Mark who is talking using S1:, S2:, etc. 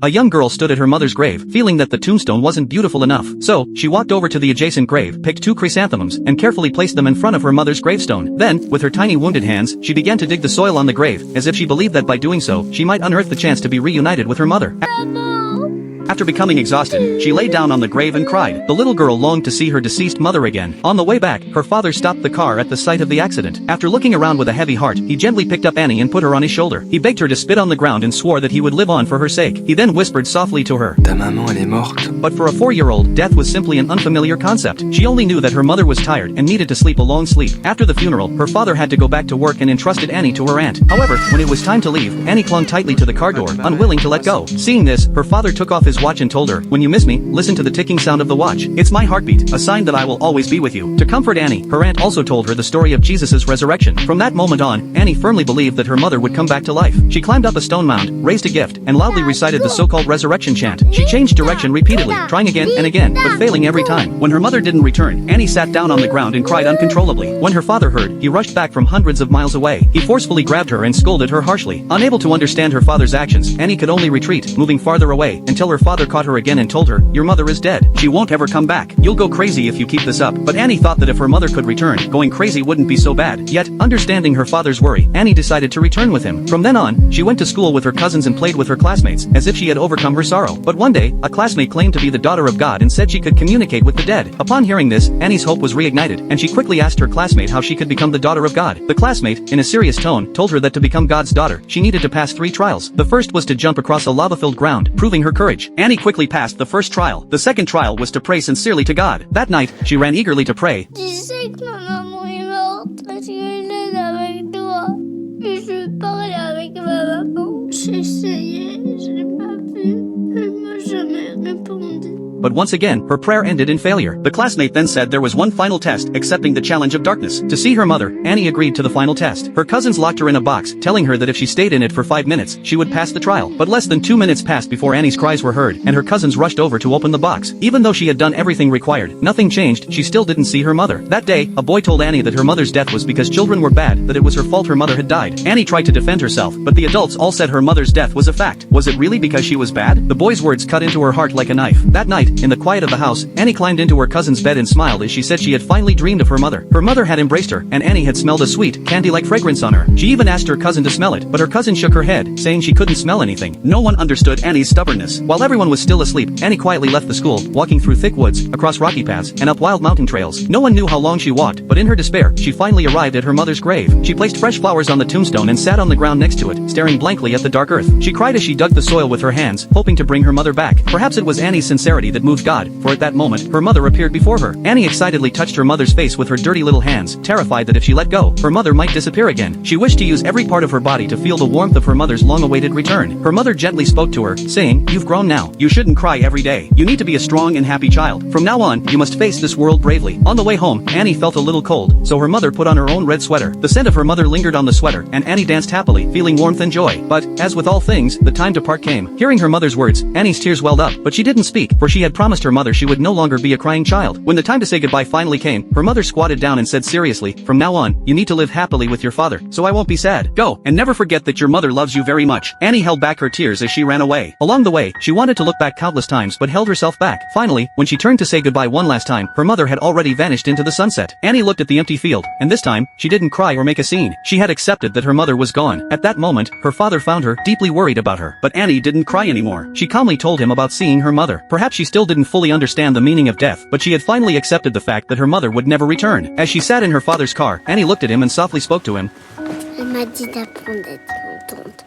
S1: A young girl stood at her mother's grave, feeling that the tombstone wasn't beautiful enough. So, she walked over to the adjacent grave, picked 2 chrysanthemums, and carefully placed them in front of her mother's gravestone. Then, with her tiny wounded hands, she began to dig the soil on the grave, as if she believed that by doing so, she might unearth the chance to be reunited with her mother. After becoming exhausted, she lay down on the grave and cried. The little girl longed to see her deceased mother again. On the way back, her father stopped the car at the site of the accident. After looking around with a heavy heart, he gently picked up Annie and put her on his shoulder. He begged her to spit on the ground and swore that he would live on for her sake. He then whispered softly to her,
S2: Ta maman, elle est morte.
S1: But for a 4-year-old, death was simply an unfamiliar concept. She only knew that her mother was tired and needed to sleep a long sleep. After the funeral, her father had to go back to work and entrusted Annie to her aunt. However, when it was time to leave, Annie clung tightly to the car door, unwilling to let go. Seeing this, her father took off his watch and told her, When you miss me, listen to the ticking sound of the watch. It's my heartbeat, a sign that I will always be with you. To comfort Annie, her aunt also told her the story of Jesus' resurrection. From that moment on, Annie firmly believed that her mother would come back to life. She climbed up a stone mound, raised a gift, and loudly recited the so-called resurrection chant. She changed direction repeatedly, trying again and again, but failing every time. When her mother didn't return, Annie sat down on the ground and cried uncontrollably. When her father heard, he rushed back from hundreds of miles away. He forcefully grabbed her and scolded her harshly. Unable to understand her father's actions, Annie could only retreat, moving farther away, until her father caught her again and told her, Your mother is dead. She won't ever come back. You'll go crazy if you keep this up. But Annie thought that if her mother could return, going crazy wouldn't be so bad. Yet, understanding her father's worry, Annie decided to return with him. From then on, she went to school with her cousins and played with her classmates, as if she had overcome her sorrow. But one day, a classmate claimed to be the daughter of God and said she could communicate with the dead. Upon hearing this, Annie's hope was reignited, and she quickly asked her classmate how she could become the daughter of God. The classmate, in a serious tone, told her that to become God's daughter, she needed to pass 3 trials. The first was to jump across a lava-filled ground, proving her courage. Annie quickly passed the first trial. The second trial was to pray sincerely to God. That night, she ran eagerly to pray.
S3: Tu sais que ma maman est morte parce que je avec toi. Et je parlais avec ma maman. J'ai essayé, je n'ai pas pu. Elle m'a jamais répondu.
S1: But once again, her prayer ended in failure. The classmate then said there was one final test, accepting the challenge of darkness. To see her mother, Annie agreed to the final test. Her cousins locked her in a box, telling her that if she stayed in it for 5 minutes, she would pass the trial. But less than 2 minutes passed before Annie's cries were heard, and her cousins rushed over to open the box. Even though she had done everything required, nothing changed. She still didn't see her mother. That day, a boy told Annie that her mother's death was because children were bad, that it was her fault her mother had died. Annie tried to defend herself, but the adults all said her mother's death was a fact. Was it really because she was bad? The boy's words cut into her heart like a knife. That night, in the quiet of the house, Annie climbed into her cousin's bed and smiled as she said she had finally dreamed of her mother. Her mother had embraced her, and Annie had smelled a sweet, candy-like fragrance on her. She even asked her cousin to smell it, but her cousin shook her head, saying she couldn't smell anything. No one understood Annie's stubbornness. While everyone was still asleep, Annie quietly left the school, walking through thick woods, across rocky paths, and up wild mountain trails. No one knew how long she walked, but in her despair, she finally arrived at her mother's grave. She placed fresh flowers on the tombstone and sat on the ground next to it, staring blankly at the dark earth. She cried as she dug the soil with her hands, hoping to bring her mother back. Perhaps it was Annie's sincerity that moved God, for at that moment, her mother appeared before her. Annie excitedly touched her mother's face with her dirty little hands, terrified that if she let go, her mother might disappear again. She wished to use every part of her body to feel the warmth of her mother's long-awaited return. Her mother gently spoke to her, saying, You've grown now. You shouldn't cry every day. You need to be a strong and happy child. From now on, you must face this world bravely. On the way home, Annie felt a little cold, so her mother put on her own red sweater. The scent of her mother lingered on the sweater, and Annie danced happily, feeling warmth and joy. But, as with all things, the time to part came. Hearing her mother's words, Annie's tears welled up, but she didn't speak, for she had promised her mother she would no longer be a crying child. When the time to say goodbye finally came, her mother squatted down and said seriously, From now on, you need to live happily with your father, so I won't be sad. Go, and never forget that your mother loves you very much. Annie held back her tears as she ran away. Along the way, she wanted to look back countless times but held herself back. Finally, when she turned to say goodbye one last time, her mother had already vanished into the sunset. Annie looked at the empty field, and this time, she didn't cry or make a scene. She had accepted that her mother was gone. At that moment, her father found her, deeply worried about her. But Annie didn't cry anymore. She calmly told him about seeing her mother. Perhaps she still didn't fully understand the meaning of death, but she had finally accepted the fact that her mother would never return. As she sat in her father's car, Annie looked at him and softly spoke to him.
S3: Elle m'a dit d'apprendre d'être contente.